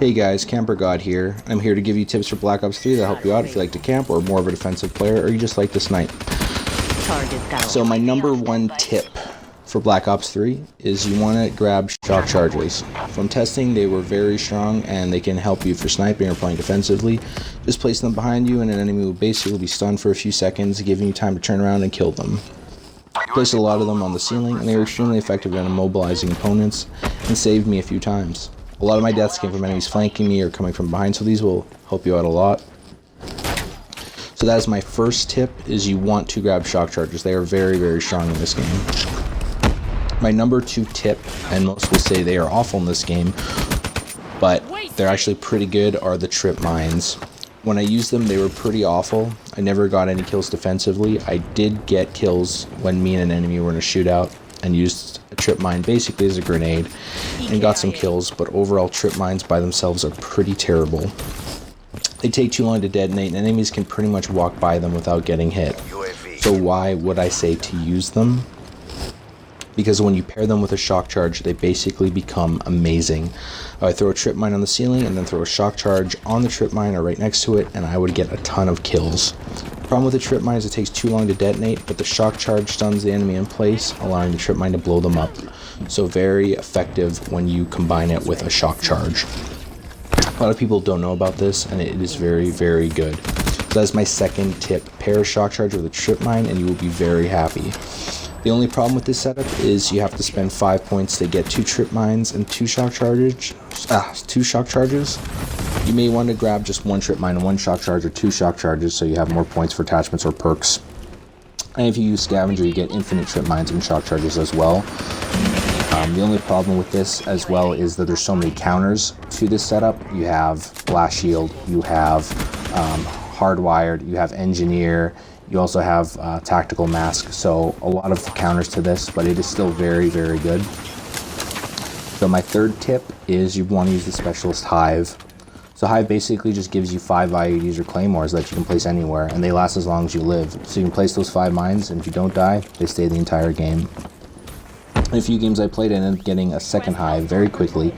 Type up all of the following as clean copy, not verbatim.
Hey guys, Camper God here. I'm here to give you tips for Black Ops 3 that help you out if you like to camp or more of a defensive player or you just like to snipe. So my number one tip for Black Ops 3 is you want to grab shock charges. From testing, they were very strong and they can help you for sniping or playing defensively. Just place them behind you and an enemy will basically be stunned for a few seconds, giving you time to turn around and kill them. Placed a lot of them on the ceiling and they were extremely effective in immobilizing opponents and saved me a few times. A lot of my deaths came from enemies flanking me or coming from behind, so these will help you out a lot. So that is my first tip, is you want to grab shock charges. They are very, very strong in this game. My number two tip, and most will say they are awful in this game, but they're actually pretty good, are the trip mines. When I used them, they were pretty awful. I never got any kills defensively. I did get kills when me and an enemy were in a shootout and used a trip mine basically as a grenade and got some kills, but overall trip mines by themselves are pretty terrible. They take too long to detonate and enemies can pretty much walk by them without getting hit. So why would I say to use them? Because when you pair them with a shock charge, they basically become amazing. I would throw a trip mine on the ceiling and then throw a shock charge on the trip mine or right next to it, and I would get a ton of kills. The problem with the trip mine is it takes too long to detonate, but the shock charge stuns the enemy in place, allowing the trip mine to blow them up. So very effective when you combine it with a shock charge. A lot of people don't know about this, and it is very, very good. So that's my second tip. Pair a shock charge with a trip mine and you will be very happy. The only problem with this setup is you have to spend 5 points to get 2 trip mines and 2 shock charges. You may want to grab just 1 trip mine and 1 shock charge or 2 shock charges so you have more points for attachments or perks. And if you use scavenger, you get infinite trip mines and shock charges as well. The only problem with this as well is that there's so many counters to this setup. You have blast shield, you have hardwired, you have engineer, you also have tactical mask, so a lot of counters to this, but it is still very, very good. So my third tip is you want to use the specialist hive. So hive basically just gives you 5 IEDs or claymores that you can place anywhere, and they last as long as you live. So you can place those 5 mines, and if you don't die, they stay the entire game. In a few games I played, I ended up getting a second hive very quickly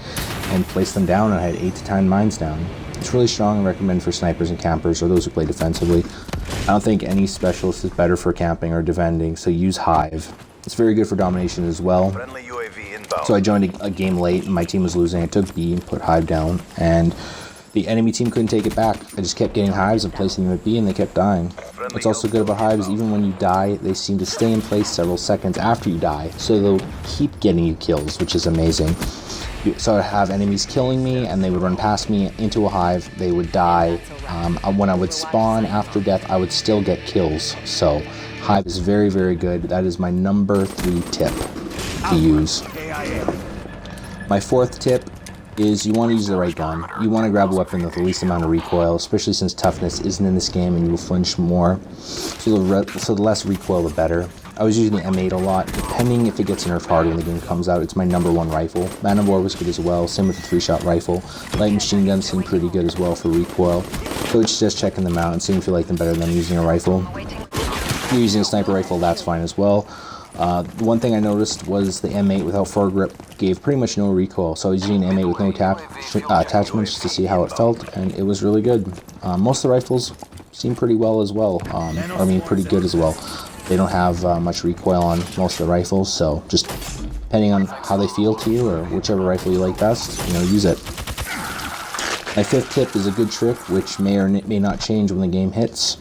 and placed them down, and I had 8 to 10 mines down. It's really strong and recommended for snipers and campers or those who play defensively. I don't think any specialist is better for camping or defending, so use hive. It's very good for domination as well. So I joined a game late and my team was losing. I took B and put hive down, and the enemy team couldn't take it back. I just kept getting hives and placing them at B and they kept dying. What's also good about hives, even when you die, they seem to stay in place several seconds after you die, so they'll keep getting you kills, which is amazing. So I'd have enemies killing me and they would run past me into a hive, they would die. When I would spawn after death, I would still get kills. So hive is very, very good. That is my number 3 tip to use. My fourth tip is you want to use the right gun. You want to grab a weapon with the least amount of recoil, especially since toughness isn't in this game and you will flinch more. So the less recoil, the better. I was using the M8 a lot, depending if it gets nerfed hard when the game comes out. It's my number 1 rifle. Man of War was good as well, same with the 3-shot rifle. Light machine guns seem pretty good as well for recoil. So it's just checking them out and seeing if you like them better than using a rifle. If you're using a sniper rifle, that's fine as well. The one thing I noticed was the M8 without foregrip gave pretty much no recoil, so I was using the M8 with no attachments to see how it felt, and it was really good. Most of the rifles seem pretty well as well, pretty good as well. They don't have much recoil on most of the rifles, so just depending on how they feel to you or whichever rifle you like best, use it. My fifth tip is a good trick, which may or may not change when the game hits.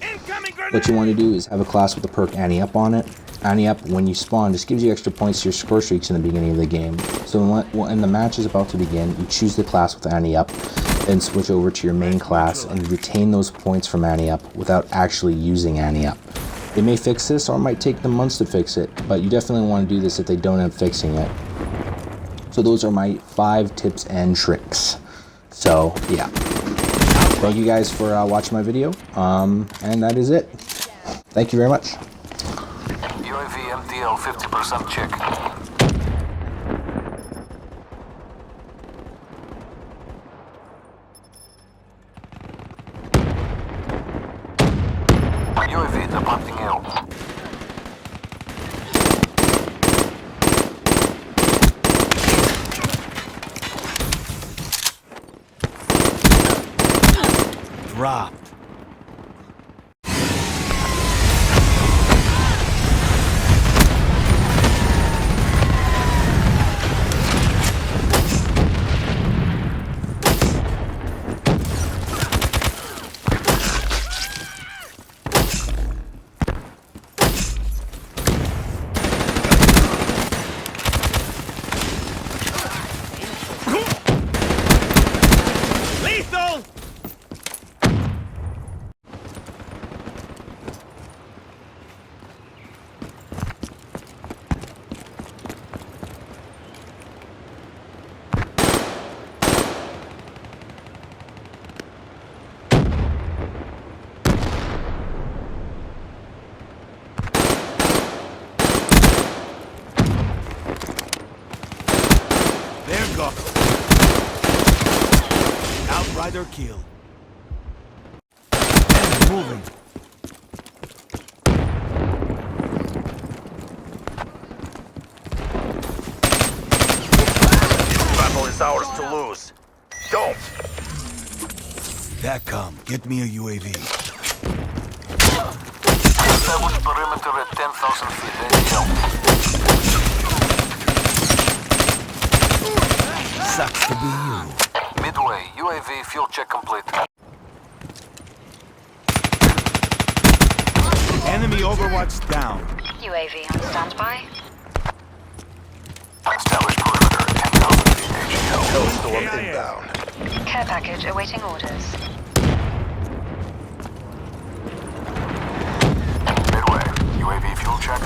What you want to do is have a class with the perk Annie Up on it. Annie Up, when you spawn, just gives you extra points to your score streaks in the beginning of the game. So when the match is about to begin, you choose the class with Annie Up, then switch over to your main class and retain those points from Annie Up without actually using Annie Up. They may fix this or it might take them months to fix it, but you definitely want to do this if they don't end up fixing it. So those are my 5 tips and tricks. So yeah, thank you guys for watching my video, and that is it. Thank you very much. UAV MTL 50% check. UAV departing L. dropped. Lethal! There go. Outrider kill. And moving. Battle is ours to lose. Don't! TACCOM, get me a UAV. Establish perimeter at 10,000 feet. ATL. Sucks to be you. Midway. UAV fuel check complete. Enemy Overwatch down. UAV on standby. Establish perimeter at 10,000 feet. ATL. Hellstorm inbound. Care package awaiting orders. Midway. UAV fuel check.